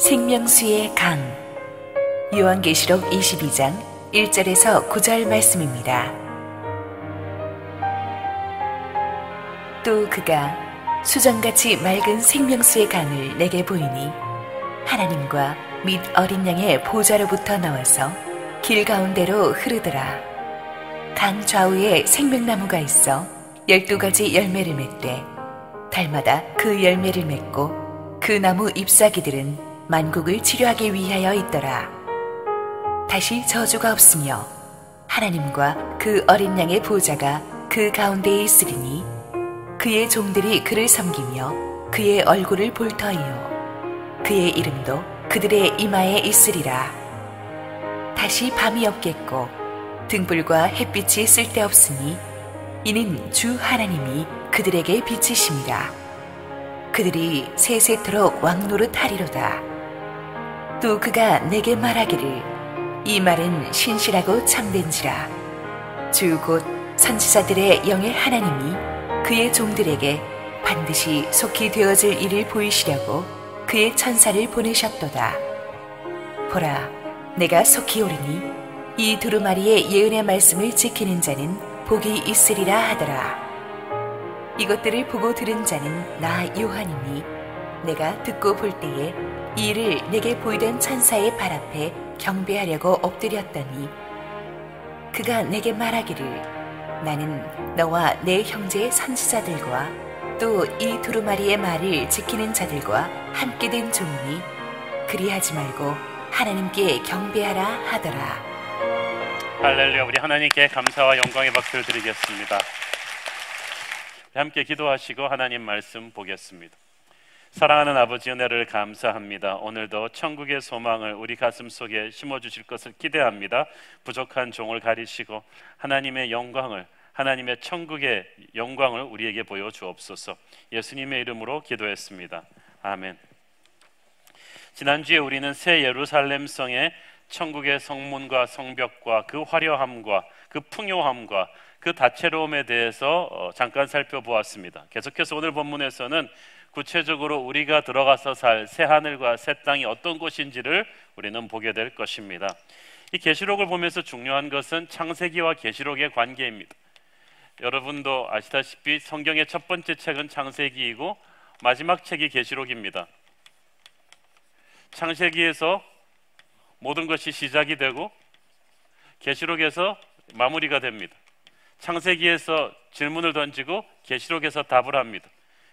생명수의 강. 요한계시록 22장 1절에서 9절 말씀입니다. 또 그가 수정같이 맑은 생명수의 강을 내게 보이니 하나님과 및 어린 양의 보좌로부터 나와서 길 가운데로 흐르더라. 강 좌우에 생명나무가 있어 12가지 열매를 맺되 달마다 그 열매를 맺고 그 나무 잎사귀들은 만국을 치료하기 위하여 있더라. 다시 저주가 없으며 하나님과 그 어린 양의 보좌가 그 가운데에 있으리니 그의 종들이 그를 섬기며 그의 얼굴을 볼 터이요 그의 이름도 그들의 이마에 있으리라. 다시 밤이 없겠고 등불과 햇빛이 쓸데없으니 이는 주 하나님이 그들에게 비치심이라. 그들이 세세토록 왕노릇하리로다. 또 그가 내게 말하기를 이 말은 신실하고 참된지라. 주 곧 선지자들의 영의 하나님이 그의 종들에게 반드시 속히 되어질 일을 보이시려고 그의 천사를 보내셨도다. 보라, 내가 속히 오리니 이 두루마리의 예언의 말씀을 지키는 자는 복이 있으리라 하더라. 이것들을 보고 들은 자는 나 요한이니 내가 듣고 볼 때에 이 일을 내게 보이던 천사의 발 앞에 경배하려고 엎드렸더니 그가 내게 말하기를 나는 너와 내 형제의 선지자들과 또 이 두루마리의 말을 지키는 자들과 함께 된 종이니 그리하지 말고 하나님께 경배하라 하더라. 할렐루야. 우리 하나님께 감사와 영광의 박수를 드리겠습니다. 함께 기도하시고 하나님 말씀 보겠습니다. 사랑하는 아버지, 은혜를 감사합니다. 오늘도 천국의 소망을 우리 가슴 속에 심어주실 것을 기대합니다. 부족한 종을 가리시고 하나님의 영광을, 하나님의 천국의 영광을 우리에게 보여주옵소서. 예수님의 이름으로 기도했습니다. 아멘. 지난주에 우리는 새 예루살렘 성의 천국의 성문과 성벽과 그 화려함과 그 풍요함과 그 다채로움에 대해서 잠깐 살펴보았습니다. 계속해서 오늘 본문에서는 구체적으로 우리가 들어가서 살 새 하늘과 새 땅이 어떤 곳인지를 우리는 보게 될 것입니다. 이 계시록을 보면서 중요한 것은 창세기와 계시록의 관계입니다. 여러분도 아시다시피 성경의 첫 번째 책은 창세기이고 마지막 책이 계시록입니다. 창세기에서 모든 것이 시작이 되고 계시록에서 마무리가 됩니다. 창세기에서 질문을 던지고 계시록에서 답을 합니다.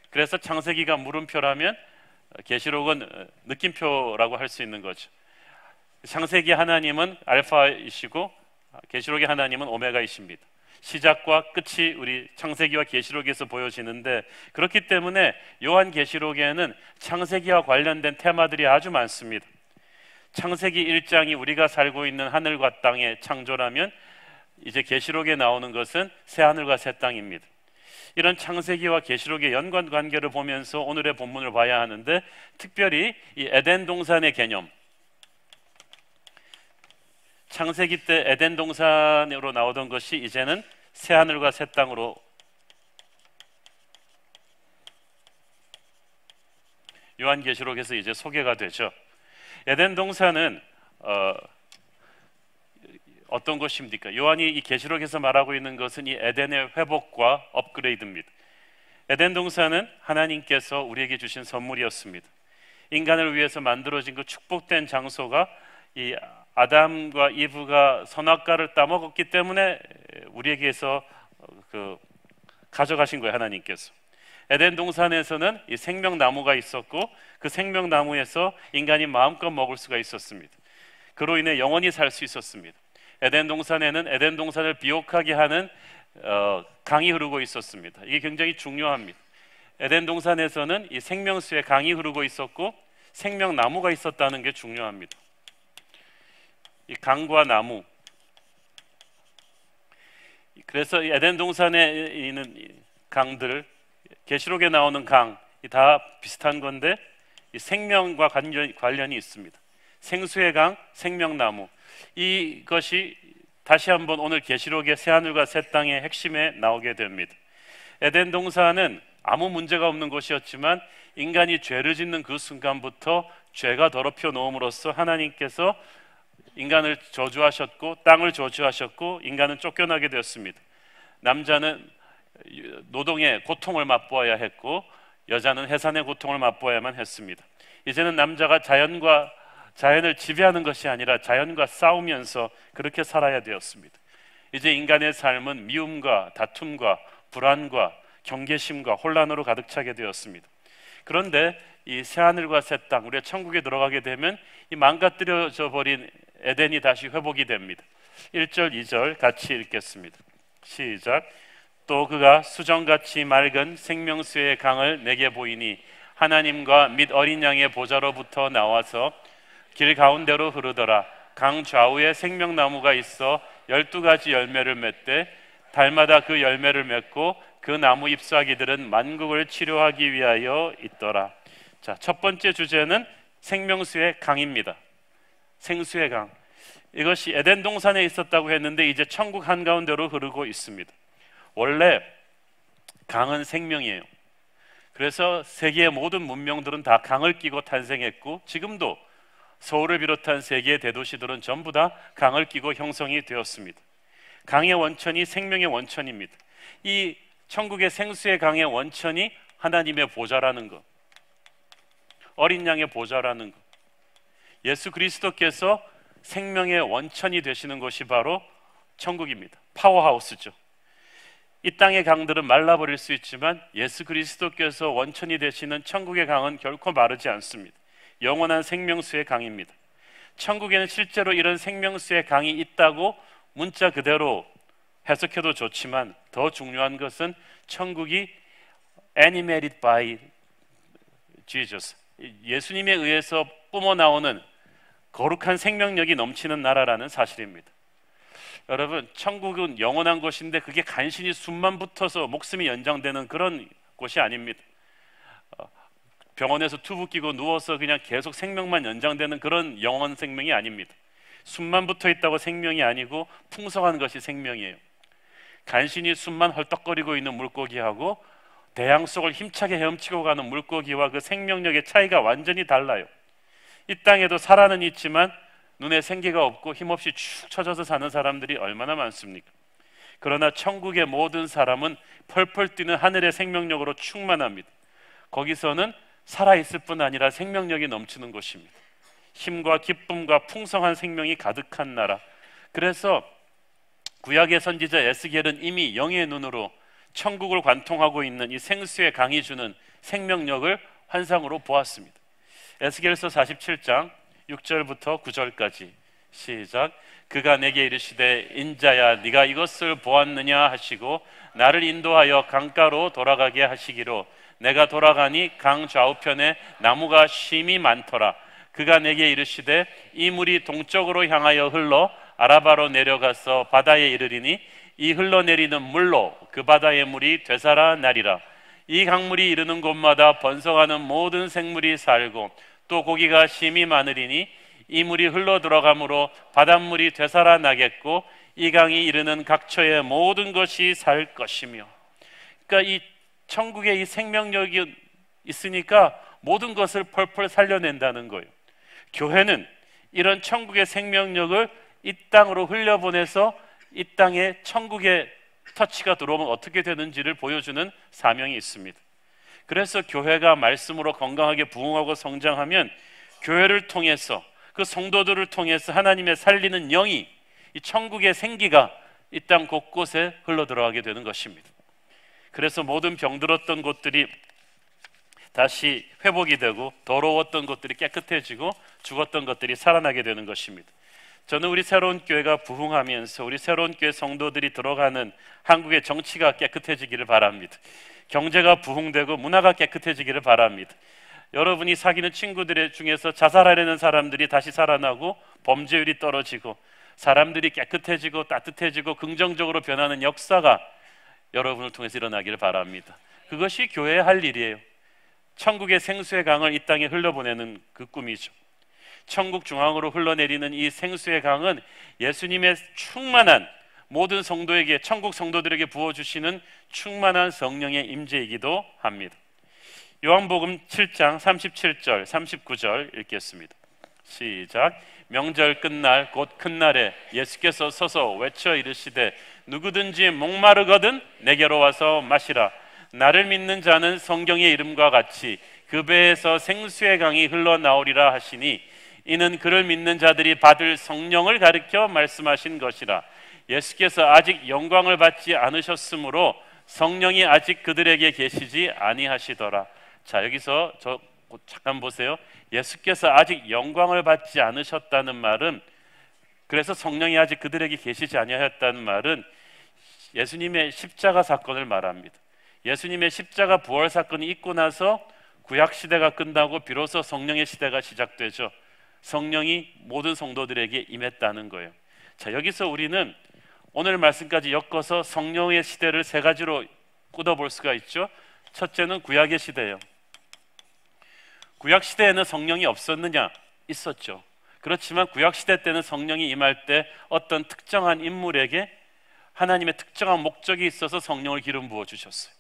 그래서 창세기가 물음표라면 계시록은 느낌표라고 할 수 있는 거죠. 창세기 하나님은 알파이시고 계시록의 하나님은 오메가이십니다. 시작과 끝이 우리 창세기와 계시록에서 보여지는데, 그렇기 때문에 요한 계시록에는 창세기와 관련된 테마들이 아주 많습니다. 창세기 1장이 우리가 살고 있는 하늘과 땅의 창조라면 이제 계시록에 나오는 것은 새 하늘과 새 땅입니다. 이런 창세기와 계시록의 연관 관계를 보면서 오늘의 본문을 봐야 하는데, 특별히 이 에덴 동산의 개념, 창세기 때 에덴 동산으로 나오던 것이 이제는 새 하늘과 새 땅으로 요한계시록에서 이제 소개가 되죠. 에덴 동산은 어떤 것입니까? 요한이 이 계시록에서 말하고 있는 것은 이 에덴의 회복과 업그레이드입니다. 에덴 동산은 하나님께서 우리에게 주신 선물이었습니다. 인간을 위해서 만들어진 그 축복된 장소가 이 아담과 이브가 선악과를 따먹었기 때문에 우리에게서 가져가신 거예요, 하나님께서. 에덴 동산에서는 이 생명나무가 있었고 그 생명나무에서 인간이 마음껏 먹을 수가 있었습니다. 그로 인해 영원히 살 수 있었습니다. 에덴 동산에는 에덴 동산을 비옥하게 하는 강이 흐르고 있었습니다. 이게 굉장히 중요합니다. 에덴 동산에서는 이 생명수의 강이 흐르고 있었고 생명나무가 있었다는 게 중요합니다. 이 강과 나무, 그래서 에덴 동산에 있는 강들, 계시록에 나오는 강, 다 비슷한 건데 이 생명과 관련이 있습니다. 생수의 강, 생명나무, 이것이 다시 한번 오늘 계시록의 새하늘과 새 땅의 핵심에 나오게 됩니다. 에덴 동산은 아무 문제가 없는 곳이었지만 인간이 죄를 짓는 그 순간부터 죄가 더럽혀 놓음으로써 하나님께서 인간을 저주하셨고 땅을 저주하셨고 인간은 쫓겨나게 되었습니다. 남자는 노동의 고통을 맛보아야 했고 여자는 해산의 고통을 맛보아야만 했습니다. 이제는 남자가 자연을 지배하는 것이 아니라 자연과 싸우면서 그렇게 살아야 되었습니다. 이제 인간의 삶은 미움과 다툼과 불안과 경계심과 혼란으로 가득 차게 되었습니다. 그런데 이 새하늘과 새 땅, 우리가 천국에 들어가게 되면 이 망가뜨려져 버린 에덴이 다시 회복이 됩니다. 1절 2절 같이 읽겠습니다. 시작. 또 그가 수정같이 맑은 생명수의 강을 내게 보이니 하나님과 및 어린 양의 보좌로부터 나와서 길 가운데로 흐르더라. 강 좌우에 생명나무가 있어 12가지 열매를 맺되 달마다 그 열매를 맺고 그 나무 잎사귀들은 만국을 치료하기 위하여 있더라. 자, 첫 번째 주제는 생명수의 강입니다. 생수의 강. 이것이 에덴 동산에 있었다고 했는데 이제 천국 한가운데로 흐르고 있습니다. 원래 강은 생명이에요. 그래서 세계의 모든 문명들은 다 강을 끼고 탄생했고 지금도 서울을 비롯한 세계의 대도시들은 전부 다 강을 끼고 형성이 되었습니다. 강의 원천이 생명의 원천입니다. 이 천국의 생수의 강의 원천이 하나님의 보좌라는 것, 어린 양의 보좌라는 것, 예수 그리스도께서 생명의 원천이 되시는 것이 바로 천국입니다. 파워하우스죠. 이 땅의 강들은 말라버릴 수 있지만 예수 그리스도께서 원천이 되시는 천국의 강은 결코 마르지 않습니다. 영원한 생명수의 강입니다. 천국에는 실제로 이런 생명수의 강이 있다고 문자 그대로 해석해도 좋지만 더 중요한 것은 천국이 animated by Jesus, 예수님에 의해서 뿜어나오는 거룩한 생명력이 넘치는 나라라는 사실입니다. 여러분, 천국은 영원한 곳인데 그게 간신히 숨만 붙어서 목숨이 연장되는 그런 곳이 아닙니다. 병원에서 튜브 끼고 누워서 그냥 계속 생명만 연장되는 그런 영원 생명이 아닙니다. 숨만 붙어 있다고 생명이 아니고 풍성한 것이 생명이에요. 간신히 숨만 헐떡거리고 있는 물고기하고 대양 속을 힘차게 헤엄치고 가는 물고기와 그 생명력의 차이가 완전히 달라요. 이 땅에도 살아는 있지만 눈에 생기가 없고 힘없이 축 처져서 사는 사람들이 얼마나 많습니까? 그러나 천국의 모든 사람은 펄펄 뛰는 하늘의 생명력으로 충만합니다. 거기서는 살아있을 뿐 아니라 생명력이 넘치는 곳입니다. 힘과 기쁨과 풍성한 생명이 가득한 나라. 그래서 구약의 선지자 에스겔은 이미 영의 눈으로 천국을 관통하고 있는 이 생수의 강이 주는 생명력을 환상으로 보았습니다. 에스겔서 47장 6절부터 9절까지 시작. 그가 내게 이르시되 인자야 네가 이것을 보았느냐 하시고 나를 인도하여 강가로 돌아가게 하시기로 내가 돌아가니 강 좌우편에 나무가 심이 많더라. 그가 내게 이르시되 이 물이 동쪽으로 향하여 흘러 아라바로 내려가서 바다에 이르리니 이 흘러내리는 물로 그 바다의 물이 되살아나리라. 이 강물이 이르는 곳마다 번성하는 모든 생물이 살고 또 고기가 심이 많으리니 이 물이 흘러 들어가므로 바닷물이 되살아나겠고 이 강이 이르는 각처의 모든 것이 살 것이며. 그러니까 이 천국에 이 생명력이 있으니까 모든 것을 펄펄 살려낸다는 거예요. 교회는 이런 천국의 생명력을 이 땅으로 흘려보내서 이 땅에 천국의 터치가 들어오면 어떻게 되는지를 보여주는 사명이 있습니다. 그래서 교회가 말씀으로 건강하게 부흥하고 성장하면 교회를 통해서 그 성도들을 통해서 하나님의 살리는 영이 이 천국의 생기가 이 땅 곳곳에 흘러들어가게 되는 것입니다. 그래서 모든 병들었던 곳들이 다시 회복이 되고 더러웠던 곳들이 깨끗해지고 죽었던 것들이 살아나게 되는 것입니다. 저는 우리 새로운 교회가 부흥하면서 우리 새로운 교회 성도들이 들어가는 한국의 정치가 깨끗해지기를 바랍니다. 경제가 부흥되고 문화가 깨끗해지기를 바랍니다. 여러분이 사귀는 친구들 중에서 자살하려는 사람들이 다시 살아나고 범죄율이 떨어지고 사람들이 깨끗해지고 따뜻해지고 긍정적으로 변하는 역사가 여러분을 통해서 일어나기를 바랍니다. 그것이 교회의 할 일이에요. 천국의 생수의 강을 이 땅에 흘려보내는 그 꿈이죠. 천국 중앙으로 흘러내리는 이 생수의 강은 예수님의 충만한 모든 성도에게, 천국 성도들에게 부어주시는 충만한 성령의 임재이기도 합니다. 요한복음 7장 37절 39절 읽겠습니다. 시작. 명절 끝날 곧 큰 날에 예수께서 서서 외쳐 이르시되 누구든지 목마르거든 내게로 와서 마시라. 나를 믿는 자는 성경의 이름과 같이 그 배에서 생수의 강이 흘러나오리라 하시니 이는 그를 믿는 자들이 받을 성령을 가리켜 말씀하신 것이라. 예수께서 아직 영광을 받지 않으셨으므로 성령이 아직 그들에게 계시지 아니하시더라. 자, 여기서 잠깐 보세요. 예수께서 아직 영광을 받지 않으셨다는 말은, 그래서 성령이 아직 그들에게 계시지 아니하였다는 말은 예수님의 십자가 사건을 말합니다. 예수님의 십자가 부활 사건이 있고 나서 구약 시대가 끝나고 비로소 성령의 시대가 시작되죠. 성령이 모든 성도들에게 임했다는 거예요. 자, 여기서 우리는 오늘 말씀까지 엮어서 성령의 시대를 세 가지로 꽂아볼 수가 있죠. 첫째는 구약의 시대예요. 구약 시대에는 성령이 없었느냐? 있었죠. 그렇지만 구약 시대 때는 성령이 임할 때 어떤 특정한 인물에게 하나님의 특정한 목적이 있어서 성령을 기름 부어 주셨어요.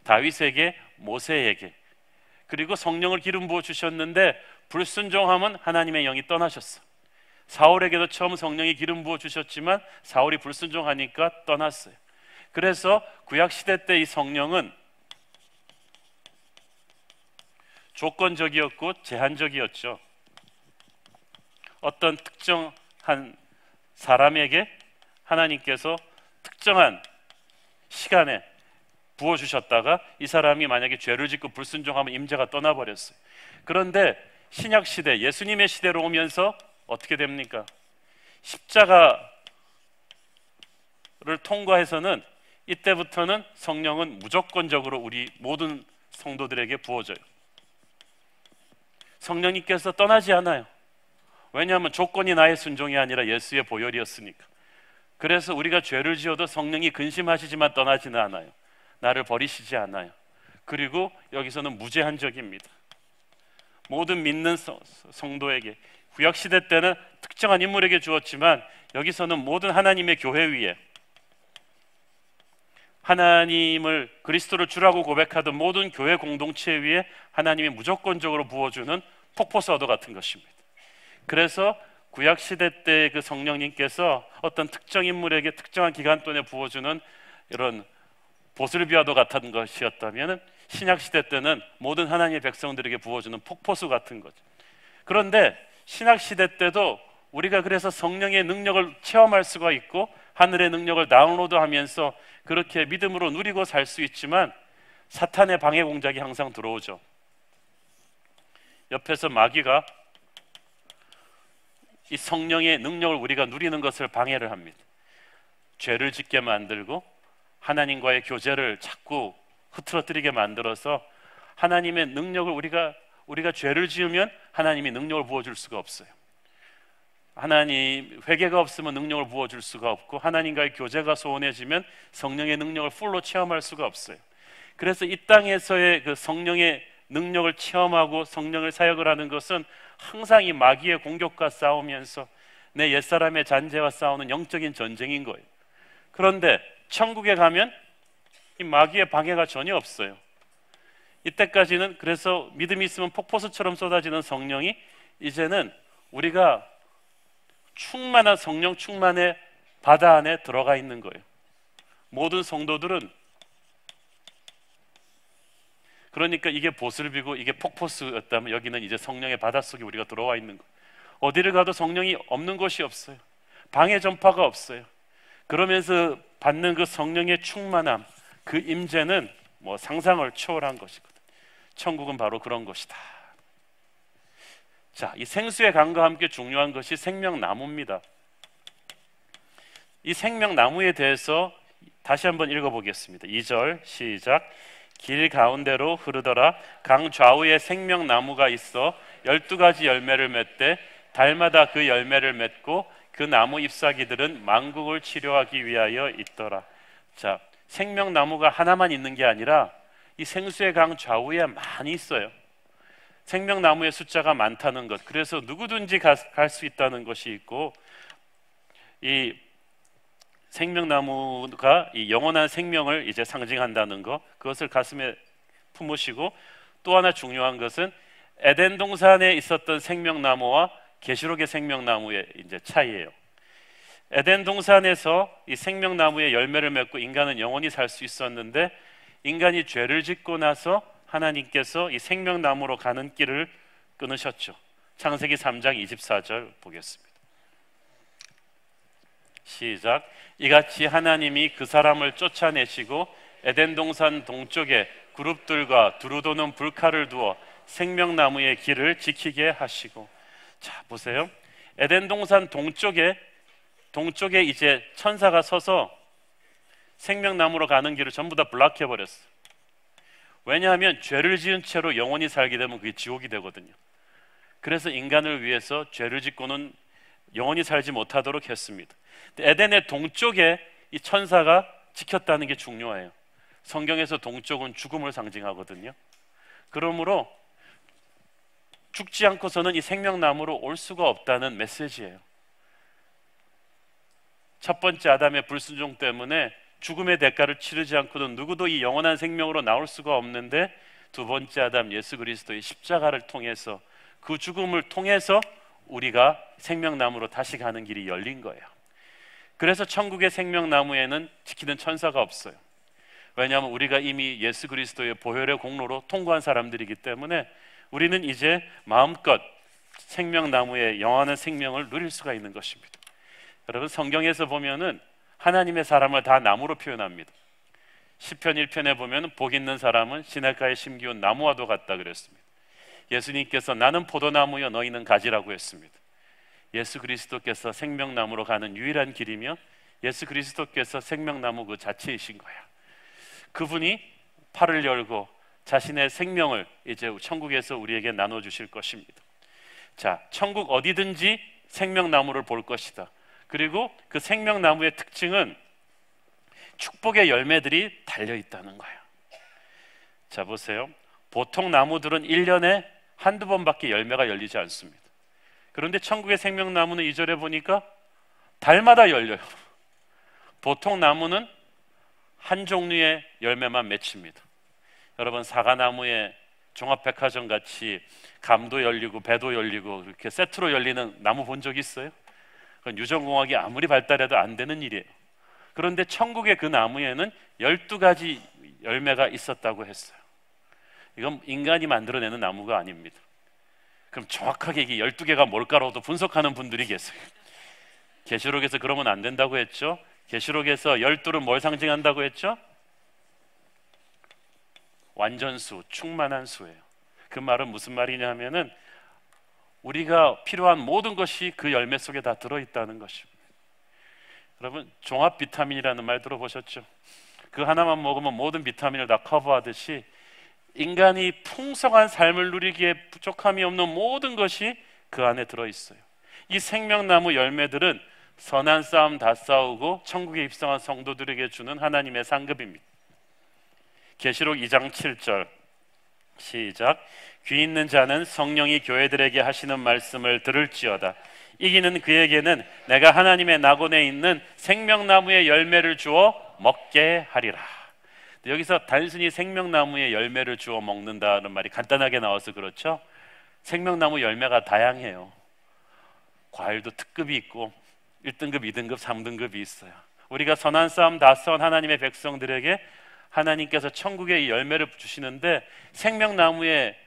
다윗에게, 모세에게. 그리고 성령을 기름 부어 주셨는데 불순종하면 하나님의 영이 떠나셨어. 사울에게도 처음 성령이 기름 부어 주셨지만 사울이 불순종하니까 떠났어요. 그래서 구약 시대 때 이 성령은 조건적이었고 제한적이었죠. 어떤 특정한 사람에게 하나님께서 특정한 시간에 부어주셨다가 이 사람이 만약에 죄를 짓고 불순종하면 임재가 떠나버렸어요. 그런데 신약시대, 예수님의 시대로 오면서 어떻게 됩니까? 십자가를 통과해서는 이때부터는 성령은 무조건적으로 우리 모든 성도들에게 부어져요. 성령님께서 떠나지 않아요. 왜냐하면 조건이 나의 순종이 아니라 예수의 보혈이었으니까. 그래서 우리가 죄를 지어도 성령이 근심하시지만 떠나지는 않아요. 나를 버리시지 않아요. 그리고 여기서는 무제한적입니다. 모든 믿는 성도에게, 구약시대 때는 특정한 인물에게 주었지만 여기서는 모든 하나님의 교회 위에, 하나님을 그리스도를 주라고 고백하던 모든 교회 공동체 위에 하나님이 무조건적으로 부어주는 폭포수와도 같은 것입니다. 그래서 구약시대 때 그 성령님께서 어떤 특정 인물에게 특정한 기간 동안에 부어주는 이런 보슬비와도 같은 것이었다면 신약시대 때는 모든 하나님의 백성들에게 부어주는 폭포수 같은 거죠. 그런데 신약시대 때도 우리가 그래서 성령의 능력을 체험할 수가 있고 하늘의 능력을 다운로드하면서 그렇게 믿음으로 누리고 살 수 있지만 사탄의 방해 공작이 항상 들어오죠. 옆에서 마귀가 이 성령의 능력을 우리가 누리는 것을 방해를 합니다. 죄를 짓게 만들고 하나님과의 교제를 자꾸 흐트러뜨리게 만들어서 하나님의 능력을 우리가 죄를 지으면 하나님이 능력을 부어줄 수가 없어요. 하나님 회개가 없으면 능력을 부어줄 수가 없고 하나님과의 교제가 소원해지면 성령의 능력을 풀로 체험할 수가 없어요. 그래서 이 땅에서의 그 성령의 능력을 체험하고 성령을 사역을 하는 것은 항상 이 마귀의 공격과 싸우면서 내 옛사람의 잔재와 싸우는 영적인 전쟁인 거예요. 그런데 천국에 가면 이 마귀의 방해가 전혀 없어요. 이때까지는 그래서 믿음이 있으면 폭포수처럼 쏟아지는 성령이 이제는 우리가 충만한 성령 충만의 바다 안에 들어가 있는 거예요. 모든 성도들은 그러니까 이게 보슬비고 이게 폭포수였다면 여기는 이제 성령의 바닷속에 우리가 들어와 있는 거예요. 어디를 가도 성령이 없는 곳이 없어요. 방해 전파가 없어요. 그러면서 받는 그 성령의 충만함, 그 임재는 뭐 상상을 초월한 것이거든. 천국은 바로 그런 것이다. 자, 이 생수의 강과 함께 중요한 것이 생명나무입니다. 이 생명나무에 대해서 다시 한번 읽어보겠습니다. 2절 시작. 길 가운데로 흐르더라. 강 좌우에 생명나무가 있어 12가지 열매를 맺되 달마다 그 열매를 맺고 그 나무 잎사귀들은 만국을 치료하기 위하여 있더라. 자, 생명나무가 하나만 있는 게 아니라 이 생수의 강 좌우에 많이 있어요. 생명나무의 숫자가 많다는 것, 그래서 누구든지 갈 수 있다는 것이 있고, 이 생명나무가 이 영원한 생명을 이제 상징한다는 것, 그것을 가슴에 품으시고 또 하나 중요한 것은 에덴 동산에 있었던 생명나무와 계시록의 생명나무의 이제 차이예요. 에덴 동산에서 이 생명나무의 열매를 맺고 인간은 영원히 살 수 있었는데, 인간이 죄를 짓고 나서 하나님께서 이 생명나무로 가는 길을 끊으셨죠. 창세기 3장 24절 보겠습니다. 시작. 이같이 하나님이 그 사람을 쫓아내시고 에덴 동산 동쪽에 그룹들과 두루도는 불칼을 두어 생명나무의 길을 지키게 하시고. 자, 보세요. 에덴 동산 동쪽에 이제 천사가 서서 생명나무로 가는 길을 전부 다 블락해 버렸어요. 왜냐하면 죄를 지은 채로 영원히 살게 되면 그게 지옥이 되거든요. 그래서 인간을 위해서 죄를 짓고는 영원히 살지 못하도록 했습니다. 에덴의 동쪽에 이 천사가 지켰다는 게 중요해요. 성경에서 동쪽은 죽음을 상징하거든요. 그러므로 죽지 않고서는 이 생명나무로 올 수가 없다는 메시지예요. 첫 번째 아담의 불순종 때문에 죽음의 대가를 치르지 않고는 누구도 이 영원한 생명으로 나올 수가 없는데, 두 번째 아담 예수 그리스도의 십자가를 통해서, 그 죽음을 통해서 우리가 생명나무로 다시 가는 길이 열린 거예요. 그래서 천국의 생명나무에는 지키는 천사가 없어요. 왜냐하면 우리가 이미 예수 그리스도의 보혈의 공로로 통과한 사람들이기 때문에 우리는 이제 마음껏 생명나무의 영원한 생명을 누릴 수가 있는 것입니다. 여러분, 성경에서 보면은 하나님의 사람을 다 나무로 표현합니다. 시편 1편에 보면 복 있는 사람은 시냇가에 심기운 나무와도 같다 그랬습니다. 예수님께서 나는 포도나무여 너희는 가지라고 했습니다. 예수 그리스도께서 생명나무로 가는 유일한 길이며 예수 그리스도께서 생명나무 그 자체이신 거야. 그분이 팔을 열고 자신의 생명을 이제 천국에서 우리에게 나눠주실 것입니다. 자, 천국 어디든지 생명나무를 볼 것이다. 그리고 그 생명나무의 특징은 축복의 열매들이 달려있다는 거예요. 자, 보세요. 보통 나무들은 1년에 한두 번밖에 열매가 열리지 않습니다. 그런데 천국의 생명나무는 2절에 보니까 달마다 열려요. 보통 나무는 한 종류의 열매만 맺힙니다. 여러분, 사과나무에 종합백화점 같이 감도 열리고 배도 열리고 이렇게 세트로 열리는 나무 본 적 있어요? 그건 유전공학이 아무리 발달해도 안 되는 일이에요. 그런데 천국의 그 나무에는 12가지 열매가 있었다고 했어요. 이건 인간이 만들어내는 나무가 아닙니다. 그럼 정확하게 이게 12개가 뭘까로도 분석하는 분들이 계세요. 계시록에서 그러면 안 된다고 했죠. 계시록에서 12는 뭘 상징한다고 했죠? 완전수, 충만한 수예요. 그 말은 무슨 말이냐면은 우리가 필요한 모든 것이 그 열매 속에 다 들어있다는 것입니다. 여러분, 종합 비타민이라는 말 들어보셨죠? 그 하나만 먹으면 모든 비타민을 다 커버하듯이 인간이 풍성한 삶을 누리기에 부족함이 없는 모든 것이 그 안에 들어있어요. 이 생명나무 열매들은 선한 싸움 다 싸우고 천국에 입성한 성도들에게 주는 하나님의 상급입니다. 계시록 2장 7절 시작. 귀 있는 자는 성령이 교회들에게 하시는 말씀을 들을지어다. 이기는 그에게는 내가 하나님의 낙원에 있는 생명나무의 열매를 주어 먹게 하리라. 여기서 단순히 생명나무의 열매를 주어 먹는다는 말이 간단하게 나와서 그렇죠. 생명나무 열매가 다양해요. 과일도 특급이 있고 1등급, 2등급, 3등급이 있어요. 우리가 선한 싸움 다 싸운 하나님의 백성들에게 하나님께서 천국의 이 열매를 주시는데, 생명나무의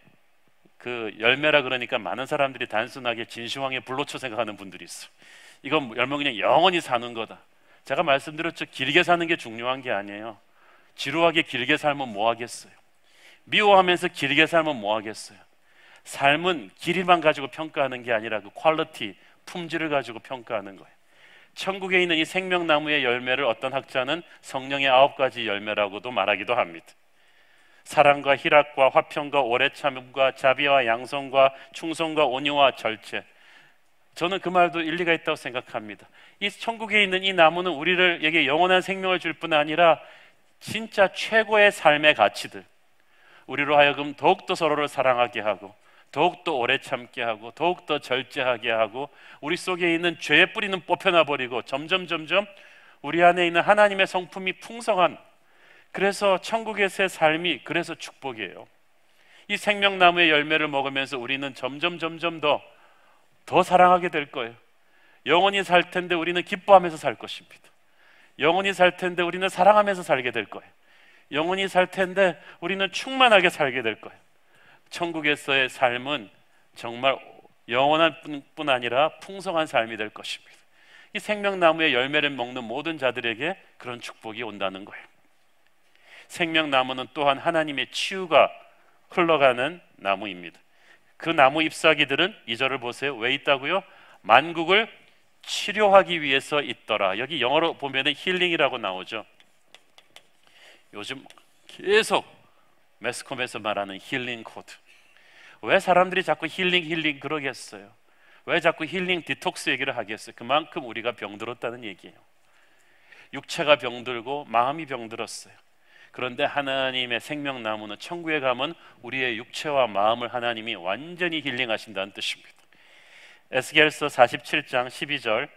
그 열매라 그러니까 많은 사람들이 단순하게 진시황의 불로초 생각하는 분들이 있어요. 이건 열매 그냥 영원히 사는 거다. 제가 말씀드렸죠. 길게 사는 게 중요한 게 아니에요. 지루하게 길게 살면 뭐 하겠어요? 미워하면서 길게 살면 뭐 하겠어요? 삶은 길이만 가지고 평가하는 게 아니라 그 퀄리티, 품질을 가지고 평가하는 거예요. 천국에 있는 이 생명나무의 열매를 어떤 학자는 성령의 9가지 열매라고도 말하기도 합니다. 사랑과 희락과 화평과 오래 참음과 자비와 양성과 충성과 온유와 절제. 저는 그 말도 일리가 있다고 생각합니다. 이 천국에 있는 이 나무는 우리에게 영원한 생명을 줄 뿐 아니라 진짜 최고의 삶의 가치들, 우리로 하여금 더욱더 서로를 사랑하게 하고 더욱더 오래 참게 하고 더욱더 절제하게 하고 우리 속에 있는 죄의 뿌리는 뽑혀나 버리고 점점 우리 안에 있는 하나님의 성품이 풍성한, 그래서 천국에서의 삶이 그래서 축복이에요. 이 생명나무의 열매를 먹으면서 우리는 점점 더 사랑하게 될 거예요. 영원히 살 텐데 우리는 기뻐하면서 살 것입니다. 영원히 살 텐데 우리는 사랑하면서 살게 될 거예요. 영원히 살 텐데 우리는 충만하게 살게 될 거예요. 천국에서의 삶은 정말 영원한 뿐 아니라 풍성한 삶이 될 것입니다. 이 생명나무의 열매를 먹는 모든 자들에게 그런 축복이 온다는 거예요. 생명나무는 또한 하나님의 치유가 흘러가는 나무입니다. 그 나무 잎사귀들은 2절을 보세요. 왜 있다고요? 만국을 치료하기 위해서 있더라. 여기 영어로 보면 힐링이라고 나오죠. 요즘 계속 매스컴에서 말하는 힐링 코드. 왜 사람들이 자꾸 힐링 그러겠어요? 왜 자꾸 힐링 디톡스 얘기를 하겠어요? 그만큼 우리가 병들었다는 얘기예요. 육체가 병들고 마음이 병들었어요. 그런데 하나님의 생명나무는 천국에 가면 우리의 육체와 마음을 하나님이 완전히 힐링하신다는 뜻입니다. 에스겔서 47장 12절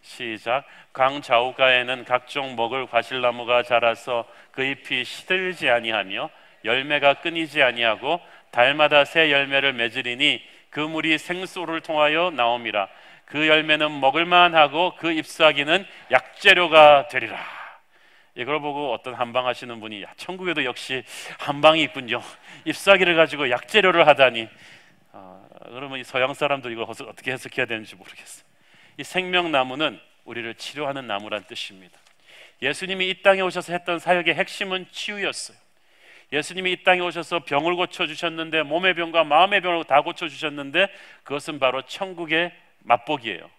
시작. 강 좌우가에는 각종 먹을 과실나무가 자라서 그 잎이 시들지 아니하며 열매가 끊이지 아니하고 달마다 새 열매를 맺으리니 그 물이 생수를 통하여 나옴이라. 그 열매는 먹을만하고 그 잎사귀는 약재료가 되리라. 이걸 보고 어떤 한방하시는 분이 천국에도 역시 한방이 있군요. 잎사귀를 가지고 약재료를 하다니. 그러면 이 서양 사람들 이걸 어떻게 해석해야 되는지 모르겠어요. 이 생명나무는 우리를 치료하는 나무란 뜻입니다. 예수님이 이 땅에 오셔서 했던 사역의 핵심은 치유였어요. 예수님이 이 땅에 오셔서 병을 고쳐주셨는데, 몸의 병과 마음의 병을 다 고쳐주셨는데, 그것은 바로 천국의 맛보기예요.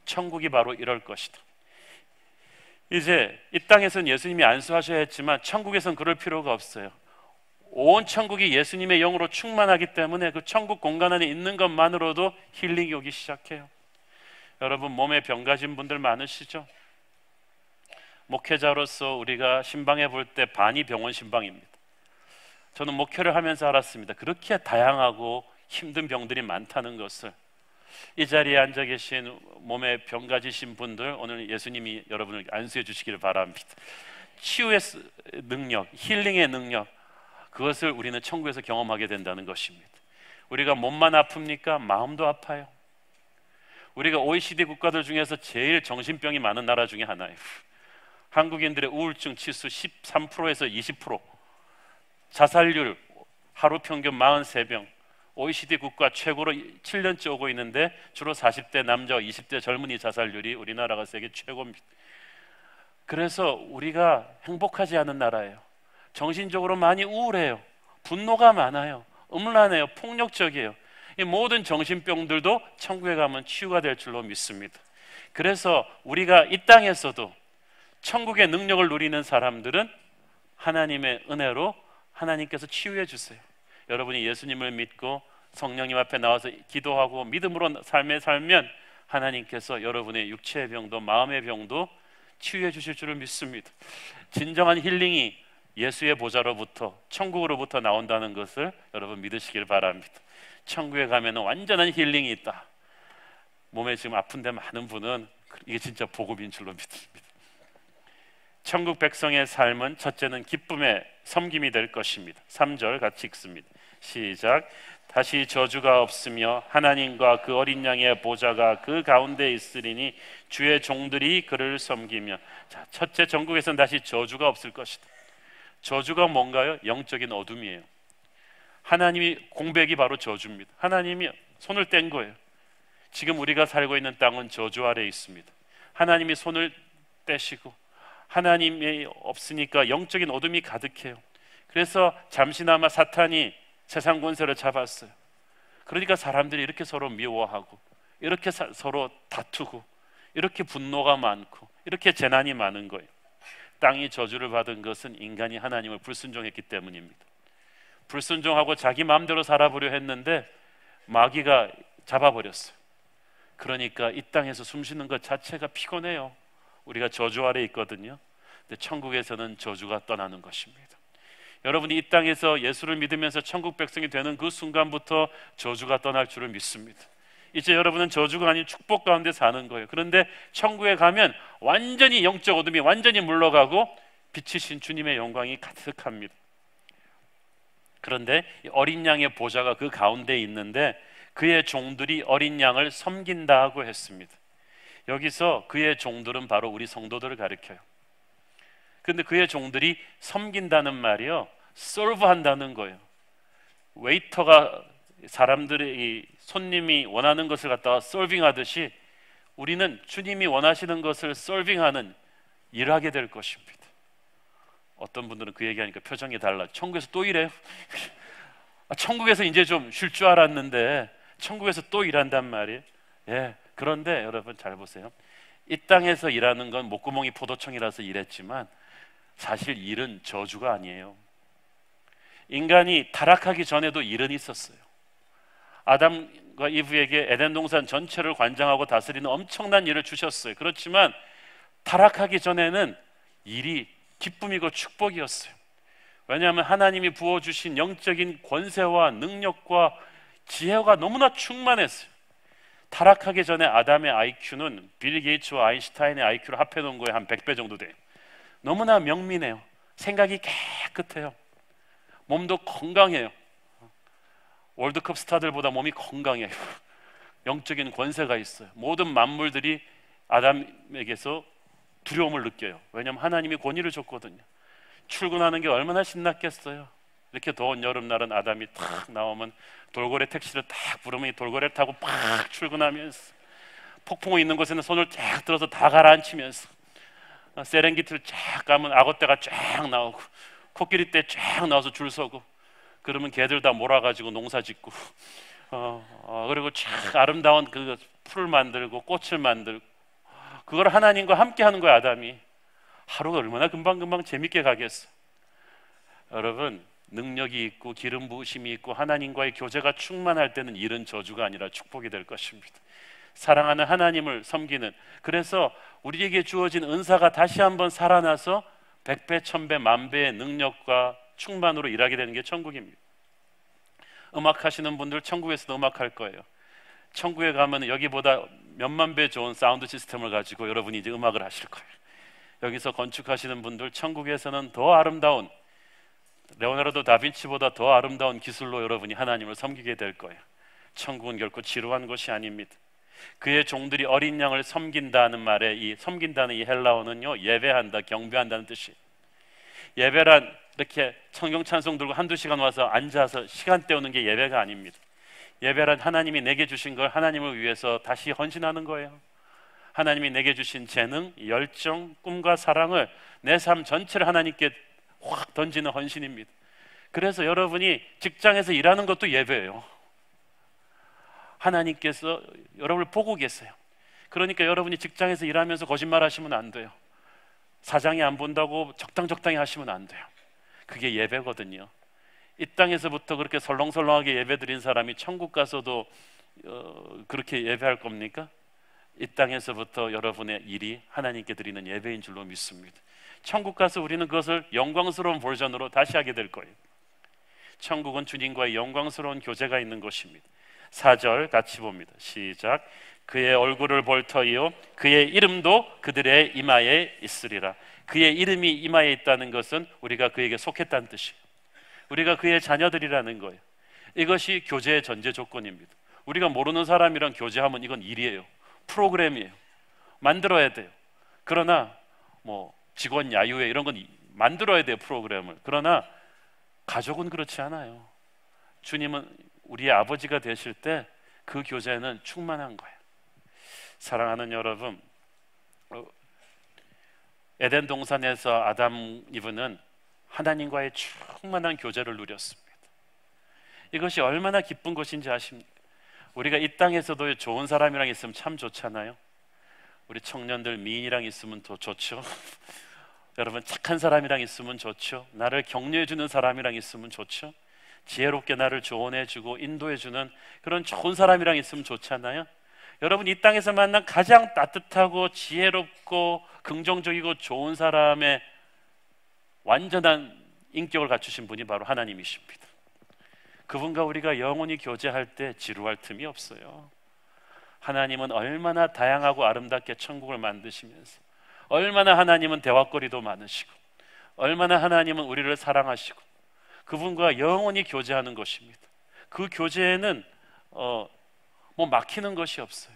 천국이 바로 이럴 것이다. 이제 이 땅에서는 예수님이 안수하셔야 했지만 천국에서는 그럴 필요가 없어요. 온 천국이 예수님의 영으로 충만하기 때문에 그 천국 공간 안에 있는 것만으로도 힐링이 오기 시작해요. 여러분, 몸에 병 가진 분들 많으시죠? 목회자로서 우리가 신방해 볼 때 반이 병원 신방입니다. 저는 목회를 하면서 알았습니다. 그렇게 다양하고 힘든 병들이 많다는 것을. 이 자리에 앉아 계신 몸에 병 가지신 분들, 오늘 예수님이 여러분을 안수해 주시기를 바랍니다. 치유의 능력, 힐링의 능력, 그것을 우리는 천국에서 경험하게 된다는 것입니다. 우리가 몸만 아픕니까? 마음도 아파요. 우리가 OECD 국가들 중에서 제일 정신병이 많은 나라 중에 하나예요. 한국인들의 우울증 치수 13%에서 20%, 자살률 하루 평균 43명, OECD 국가 최고로 7년째 오고 있는데 주로 40대 남자와 20대 젊은이 자살률이 우리나라가 세계 최고입니다. 그래서 우리가 행복하지 않은 나라예요. 정신적으로 많이 우울해요. 분노가 많아요. 음란해요. 폭력적이에요. 이 모든 정신병들도 천국에 가면 치유가 될 줄로 믿습니다. 그래서 우리가 이 땅에서도 천국의 능력을 누리는 사람들은 하나님의 은혜로 하나님께서 치유해 주세요. 여러분이 예수님을 믿고 성령님 앞에 나와서 기도하고 믿음으로 삶에 살면 하나님께서 여러분의 육체의 병도 마음의 병도 치유해 주실 줄을 믿습니다. 진정한 힐링이 예수의 보좌로부터, 천국으로부터 나온다는 것을 여러분 믿으시길 바랍니다. 천국에 가면 완전한 힐링이 있다. 몸에 지금 아픈데 많은 분은 이게 진짜 복음인 줄로 믿습니다. 천국 백성의 삶은 첫째는 기쁨의 섬김이 될 것입니다. 3절 같이 읽습니다. 시작. 다시 저주가 없으며 하나님과 그 어린 양의 보좌가 그 가운데 있으리니 주의 종들이 그를 섬기며. 자, 첫째, 천국에서는 다시 저주가 없을 것이다. 저주가 뭔가요? 영적인 어둠이에요. 하나님이 공백이 바로 저주입니다. 하나님이 손을 뗀 거예요. 지금 우리가 살고 있는 땅은 저주 아래에 있습니다. 하나님이 손을 떼시고 하나님이 없으니까 영적인 어둠이 가득해요. 그래서 잠시나마 사탄이 세상 권세를 잡았어요. 그러니까 사람들이 이렇게 서로 미워하고 이렇게 서로 다투고 이렇게 분노가 많고 이렇게 재난이 많은 거예요. 땅이 저주를 받은 것은 인간이 하나님을 불순종했기 때문입니다. 불순종하고 자기 마음대로 살아보려 했는데 마귀가 잡아버렸어요. 그러니까 이 땅에서 숨쉬는 것 자체가 피곤해요. 우리가 저주 아래 있거든요. 근데 천국에서는 저주가 떠나는 것입니다. 여러분이 이 땅에서 예수를 믿으면서 천국 백성이 되는 그 순간부터 저주가 떠날 줄을 믿습니다. 이제 여러분은 저주가 아닌 축복 가운데 사는 거예요. 그런데 천국에 가면 완전히 영적 어둠이 완전히 물러가고 빛이신 주님의 영광이 가득합니다. 그런데 어린 양의 보좌가 그 가운데 있는데 그의 종들이 어린 양을 섬긴다고 했습니다. 여기서 그의 종들은 바로 우리 성도들을 가리켜요. 근데 그의 종들이 섬긴다는 말이요, 서브한다는 거예요. 웨이터가 사람들의 손님이 원하는 것을 갖다가 서빙하듯이 우리는 주님이 원하시는 것을 서빙하는 일을 하게 될 것입니다. 어떤 분들은 그 얘기하니까 표정이 달라. 천국에서 또 일해요? 천국에서 이제 좀 쉴 줄 알았는데 천국에서 또 일한단 말이에요. 예. 그런데 여러분 잘 보세요. 이 땅에서 일하는 건 목구멍이 포도청이라서 일했지만 사실 일은 저주가 아니에요. 인간이 타락하기 전에도 일은 있었어요. 아담과 이브에게 에덴 동산 전체를 관장하고 다스리는 엄청난 일을 주셨어요. 그렇지만 타락하기 전에는 일이 기쁨이고 축복이었어요. 왜냐하면 하나님이 부어주신 영적인 권세와 능력과 지혜가 너무나 충만했어요. 타락하기 전에 아담의 IQ는 빌 게이츠와 아인슈타인의 IQ를 합해놓은 거에 한 100배 정도 돼요. 너무나 명민해요. 생각이 깨끗해요. 몸도 건강해요. 월드컵 스타들보다 몸이 건강해요. 영적인 권세가 있어요. 모든 만물들이 아담에게서 두려움을 느껴요. 왜냐하면 하나님이 권위를 줬거든요. 출근하는 게 얼마나 신났겠어요. 이렇게 더운 여름날은 아담이 탁 나오면 돌고래 택시를 딱 부르면 이 돌고래를 타고 팍 출근하면서 폭풍우 있는 곳에는 손을 쫙 들어서 다 가라앉히면서 세렝게티를 쫙 가면 악어떼가 쫙 나오고 코끼리 떼 쫙 나와서 줄 서고 그러면 개들 다 몰아가지고 농사 짓고 그리고 쫙 아름다운 그 풀을 만들고 꽃을 만들고 그걸 하나님과 함께 하는 거야. 아담이 하루가 얼마나 금방금방 재밌게 가겠어. 여러분 능력이 있고 기름 부으심이 있고 하나님과의 교제가 충만할 때는 일은 저주가 아니라 축복이 될 것입니다. 사랑하는 하나님을 섬기는, 그래서 우리에게 주어진 은사가 다시 한번 살아나서 100배, 1000배, 만배의 능력과 충만으로 일하게 되는 게 천국입니다. 음악하시는 분들 천국에서도 음악할 거예요. 천국에 가면 여기보다 몇만 배 좋은 사운드 시스템을 가지고 여러분이 이제 음악을 하실 거예요. 여기서 건축하시는 분들 천국에서는 더 아름다운, 레오나르도 다빈치보다 더 아름다운 기술로 여러분이 하나님을 섬기게 될 거예요. 천국은 결코 지루한 곳이 아닙니다. 그의 종들이 어린 양을 섬긴다는 말에 이 섬긴다는 이 헬라어는요, 예배한다, 경배한다는 뜻이에요. 예배란 이렇게 성경 찬송 들고 한두 시간 와서 앉아서 시간 때우는 게 예배가 아닙니다. 예배란 하나님이 내게 주신 걸 하나님을 위해서 다시 헌신하는 거예요. 하나님이 내게 주신 재능, 열정, 꿈과 사랑을 내 삶 전체를 하나님께 확 던지는 헌신입니다. 그래서 여러분이 직장에서 일하는 것도 예배예요. 하나님께서 여러분을 보고 계세요. 그러니까 여러분이 직장에서 일하면서 거짓말 하시면 안 돼요. 사장이 안 본다고 적당히 하시면 안 돼요. 그게 예배거든요. 이 땅에서부터 그렇게 설렁설렁하게 예배드린 사람이 천국 가서도 그렇게 예배할 겁니까? 이 땅에서부터 여러분의 일이 하나님께 드리는 예배인 줄로 믿습니다. 천국 가서 우리는 그것을 영광스러운 버전으로 다시 하게 될 거예요. 천국은 주님과의 영광스러운 교제가 있는 곳입니다. 4절 같이 봅니다. 시작. 그의 얼굴을 볼 터이요 그의 이름도 그들의 이마에 있으리라. 그의 이름이 이마에 있다는 것은 우리가 그에게 속했다는 뜻이에요. 우리가 그의 자녀들이라는 거예요. 이것이 교제의 전제 조건입니다. 우리가 모르는 사람이랑 교제하면 이건 일이에요. 프로그램이에요. 만들어야 돼요. 그러나 뭐 직원 야유회 이런 건 만들어야 돼요, 프로그램을. 그러나 가족은 그렇지 않아요. 주님은 우리의 아버지가 되실 때 그 교제는 충만한 거예요. 사랑하는 여러분, 에덴 동산에서 아담 이브는 하나님과의 충만한 교제를 누렸습니다. 이것이 얼마나 기쁜 것인지 아십니까? 우리가 이 땅에서도 좋은 사람이랑 있으면 참 좋잖아요. 우리 청년들 미인이랑 있으면 더 좋죠. 여러분 착한 사람이랑 있으면 좋죠. 나를 격려해주는 사람이랑 있으면 좋죠. 지혜롭게 나를 조언해주고 인도해주는 그런 좋은 사람이랑 있으면 좋잖아요. 여러분 이 땅에서 만난 가장 따뜻하고 지혜롭고 긍정적이고 좋은 사람의 완전한 인격을 갖추신 분이 바로 하나님이십니다. 그분과 우리가 영원히 교제할 때 지루할 틈이 없어요. 하나님은 얼마나 다양하고 아름답게 천국을 만드시면서 얼마나 하나님은 대화거리도 많으시고 얼마나 하나님은 우리를 사랑하시고 그분과 영원히 교제하는 것입니다. 그 교제에는 뭐 막히는 것이 없어요.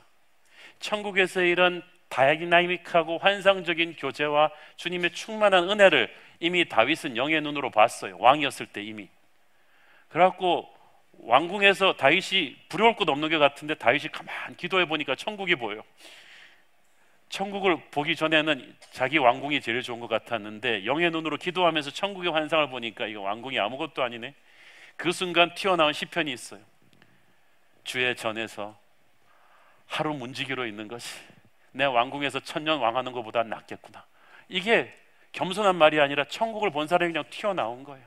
천국에서 이런 다이나믹하고 환상적인 교제와 주님의 충만한 은혜를 이미 다윗은 영의 눈으로 봤어요. 왕이었을 때 이미. 그래갖고 왕궁에서 다윗이 부러울 것 없는 것 같은데 다윗이 가만 기도해 보니까 천국이 보여요. 천국을 보기 전에는 자기 왕궁이 제일 좋은 것 같았는데 영의 눈으로 기도하면서 천국의 환상을 보니까 이거 왕궁이 아무것도 아니네. 그 순간 튀어나온 시편이 있어요. 주의 전에서 하루 문지기로 있는 것이 내 왕궁에서 천년 왕하는 것보다 낫겠구나. 이게 겸손한 말이 아니라 천국을 본 사람이 그냥 튀어나온 거예요.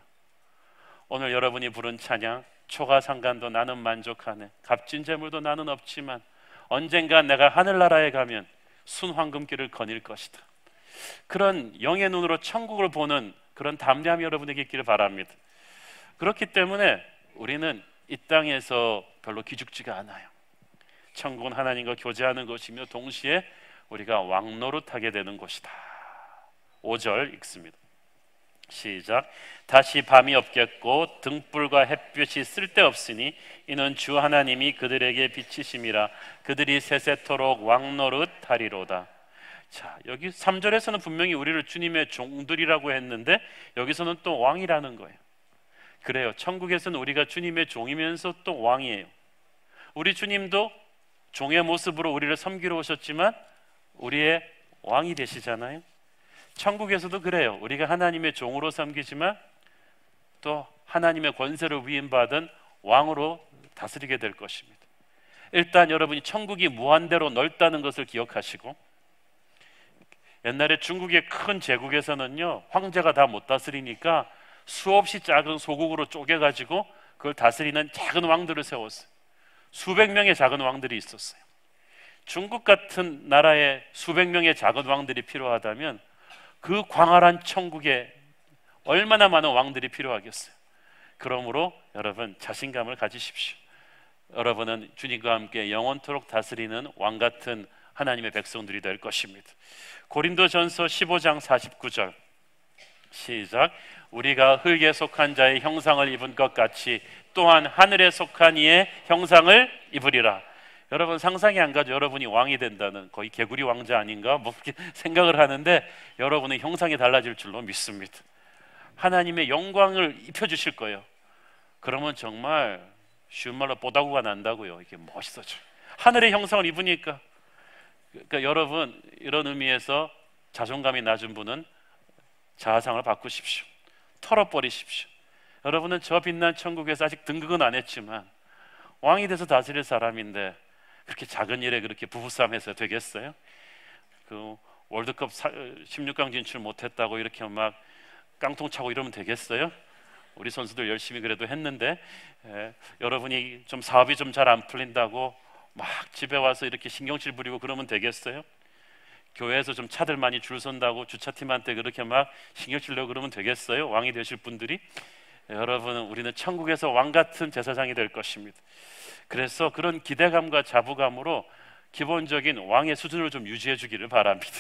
오늘 여러분이 부른 찬양, 초가상간도 나는 만족하네, 값진 재물도 나는 없지만 언젠가 내가 하늘나라에 가면 순황금길을 거닐 것이다. 그런 영의 눈으로 천국을 보는 그런 담대함이 여러분에게 있기를 바랍니다. 그렇기 때문에 우리는 이 땅에서 별로 기죽지가 않아요. 천국은 하나님과 교제하는 것이며 동시에 우리가 왕노릇하게 되는 곳이다. 5절 읽습니다. 시작. 다시 밤이 없겠고 등불과 햇볕이 쓸데없으니 이는 주 하나님이 그들에게 빛이심이라. 그들이 세세토록 왕노릇하리로다. 자, 여기 3절에서는 분명히 우리를 주님의 종들이라고 했는데 여기서는 또 왕이라는 거예요. 그래요. 천국에서는 우리가 주님의 종이면서 또 왕이에요. 우리 주님도 종의 모습으로 우리를 섬기러 오셨지만 우리의 왕이 되시잖아요. 천국에서도 그래요. 우리가 하나님의 종으로 섬기지만 또 하나님의 권세를 위임받은 왕으로 다스리게 될 것입니다. 일단 여러분이 천국이 무한대로 넓다는 것을 기억하시고, 옛날에 중국의 큰 제국에서는요 황제가 다 못 다스리니까 수없이 작은 소국으로 쪼개가지고 그걸 다스리는 작은 왕들을 세웠어요. 수백 명의 작은 왕들이 있었어요. 중국 같은 나라에 수백 명의 작은 왕들이 필요하다면 그 광활한 천국에 얼마나 많은 왕들이 필요하겠어요. 그러므로 여러분 자신감을 가지십시오. 여러분은 주님과 함께 영원토록 다스리는 왕같은 하나님의 백성들이 될 것입니다. 고린도전서 15장 49절 시작. 우리가 흙에 속한 자의 형상을 입은 것 같이 또한 하늘에 속한 이의 형상을 입으리라. 여러분 상상이 안 가죠? 여러분이 왕이 된다는, 거의 개구리 왕자 아닌가 뭐 그렇게 생각을 하는데 여러분의 형상이 달라질 줄로 믿습니다. 하나님의 영광을 입혀주실 거예요. 그러면 정말 쉬운 말로 뽀다구가 난다고요. 이게 멋있어져요. 하늘의 형상을 입으니까. 그러니까 여러분 이런 의미에서 자존감이 낮은 분은 자아상을 바꾸십시오. 털어버리십시오. 여러분은 저 빛난 천국에서 아직 등극은 안 했지만 왕이 돼서 다스릴 사람인데 그렇게 작은 일에 그렇게 부부싸움해서 되겠어요? 그 월드컵 16강 진출 못했다고 이렇게 막 깡통 차고 이러면 되겠어요? 우리 선수들 열심히 그래도 했는데 여러분이 좀 사업이 좀 잘 안 풀린다고 막 집에 와서 이렇게 신경질 부리고 그러면 되겠어요? 교회에서 좀 차들 많이 줄 선다고 주차팀한테 그렇게 막 신경질 내고 그러면 되겠어요? 왕이 되실 분들이? 여러분은 우리는 천국에서 왕같은 제사장이 될 것입니다. 그래서 그런 기대감과 자부감으로 기본적인 왕의 수준을 좀 유지해 주기를 바랍니다.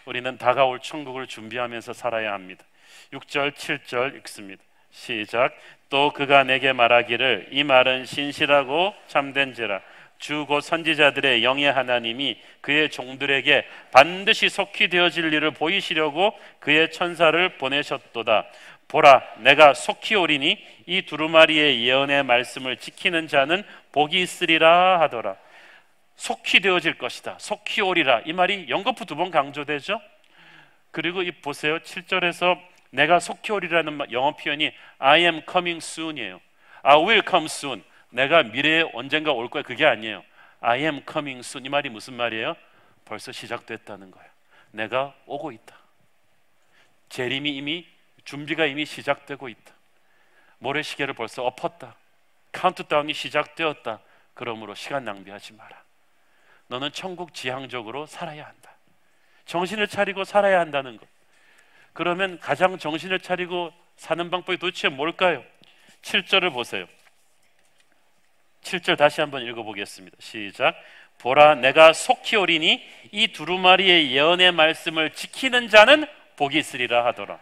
우리는 다가올 천국을 준비하면서 살아야 합니다. 6절 7절 읽습니다. 시작. 또 그가 내게 말하기를 이 말은 신실하고 참된지라. 주 곧 선지자들의 영의 하나님이 그의 종들에게 반드시 속히 되어질 일을 보이시려고 그의 천사를 보내셨도다. 보라, 내가 속히 오리니 이 두루마리의 예언의 말씀을 지키는 자는 복이 있으리라 하더라. 속히 되어질 것이다. 속히 오리라. 이 말이 연거푸 2번 강조되죠. 그리고 이 보세요. 7절에서 내가 속히 오리라는 영어 표현이 I am coming soon이에요. I will come soon. 내가 미래에 언젠가 올 거야. 그게 아니에요. I am coming soon. 이 말이 무슨 말이에요? 벌써 시작됐다는 거예요. 내가 오고 있다. 재림이 이미 준비가 이미 시작되고 있다. 모래시계를 벌써 엎었다. 카운트다운이 시작되었다. 그러므로 시간 낭비하지 마라. 너는 천국 지향적으로 살아야 한다. 정신을 차리고 살아야 한다는 것. 그러면 가장 정신을 차리고 사는 방법이 도대체 뭘까요? 7절을 보세요. 7절 다시 한번 읽어보겠습니다. 시작. 보라, 내가 속히 오리니 이 두루마리의 예언의 말씀을 지키는 자는 복이 있으리라 하더라.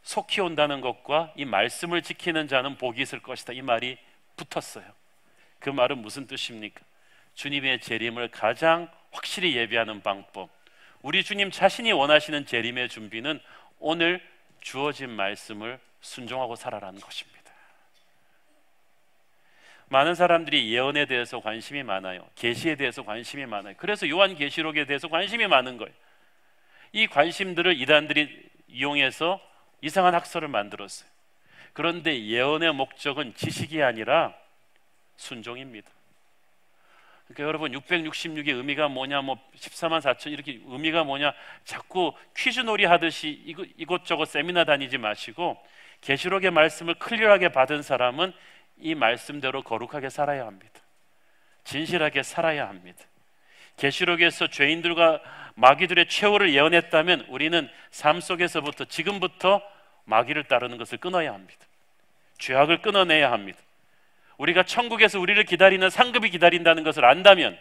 속히 온다는 것과 이 말씀을 지키는 자는 복이 있을 것이다, 이 말이 붙었어요. 그 말은 무슨 뜻입니까? 주님의 재림을 가장 확실히 예비하는 방법, 우리 주님 자신이 원하시는 재림의 준비는 오늘 주어진 말씀을 순종하고 살아라는 것입니다. 많은 사람들이 예언에 대해서 관심이 많아요. 계시에 대해서 관심이 많아요. 그래서 요한계시록에 대해서 관심이 많은 거예요. 이 관심들을 이단들이 이용해서 이상한 학설을 만들었어요. 그런데 예언의 목적은 지식이 아니라 순종입니다. 그러니까 여러분 666의 의미가 뭐냐, 뭐 14만 4천 이렇게 의미가 뭐냐 자꾸 퀴즈놀이 하듯이 이곳저곳 세미나 다니지 마시고, 계시록의 말씀을 클리어하게 받은 사람은 이 말씀대로 거룩하게 살아야 합니다. 진실하게 살아야 합니다. 계시록에서 죄인들과 마귀들의 최후를 예언했다면 우리는 삶 속에서부터 지금부터 마귀를 따르는 것을 끊어야 합니다. 죄악을 끊어내야 합니다. 우리가 천국에서 우리를 기다리는 상급이 기다린다는 것을 안다면,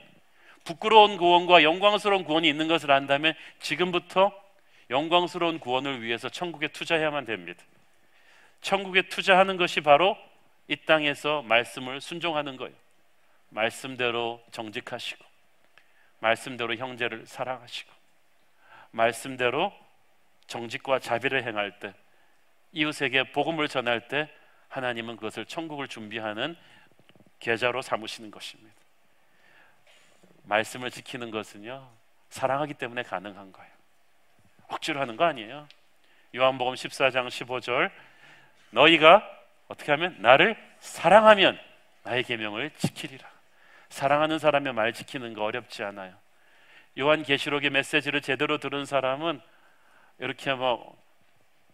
부끄러운 구원과 영광스러운 구원이 있는 것을 안다면 지금부터 영광스러운 구원을 위해서 천국에 투자해야만 됩니다. 천국에 투자하는 것이 바로 이 땅에서 말씀을 순종하는 거예요. 말씀대로 정직하시고, 말씀대로 형제를 사랑하시고, 말씀대로 정직과 자비를 행할 때, 이웃에게 복음을 전할 때 하나님은 그것을 천국을 준비하는 계좌로 삼으시는 것입니다. 말씀을 지키는 것은요, 사랑하기 때문에 가능한 거예요. 억지로 하는 거 아니에요. 요한복음 14장 15절, 너희가 어떻게 하면 나를 사랑하면 나의 계명을 지키리라. 사랑하는 사람의 말 지키는 거 어렵지 않아요. 요한계시록의 메시지를 제대로 들은 사람은 이렇게 뭐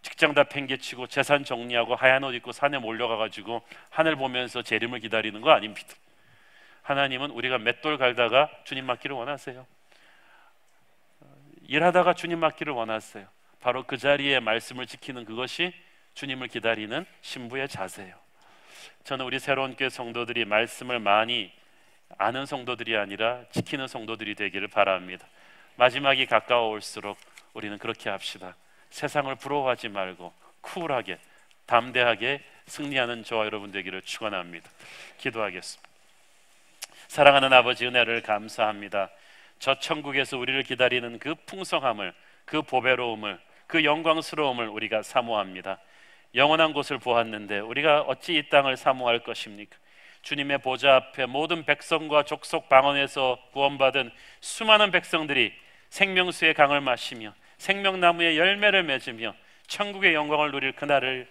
직장 다 팽개치고 재산 정리하고 하얀 옷 입고 산에 몰려가가지고 하늘 보면서 재림을 기다리는 거 아닙니다. 하나님은 우리가 맷돌 갈다가 주님 맞기를 원하세요. 일하다가 주님 맞기를 원하세요. 바로 그 자리에 말씀을 지키는 그것이 주님을 기다리는 신부의 자세예요. 저는 우리 새로운 교회 성도들이 말씀을 많이 아는 성도들이 아니라 지키는 성도들이 되기를 바랍니다. 마지막이 가까워올수록 우리는 그렇게 합시다. 세상을 부러워하지 말고 쿨하게 담대하게 승리하는 저와 여러분 되기를 축원합니다. 기도하겠습니다. 사랑하는 아버지, 은혜를 감사합니다. 저 천국에서 우리를 기다리는 그 풍성함을, 그 보배로움을, 그 영광스러움을 우리가 사모합니다. 영원한 곳을 보았는데 우리가 어찌 이 땅을 사모할 것입니까? 주님의 보좌 앞에 모든 백성과 족속 방언에서 구원받은 수많은 백성들이 생명수의 강을 마시며 생명나무의 열매를 맺으며 천국의 영광을 누릴 그날을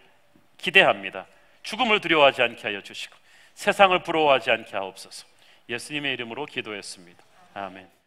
기대합니다. 죽음을 두려워하지 않게 하여 주시고 세상을 부러워하지 않게 하옵소서. 예수님의 이름으로 기도했습니다. 아멘.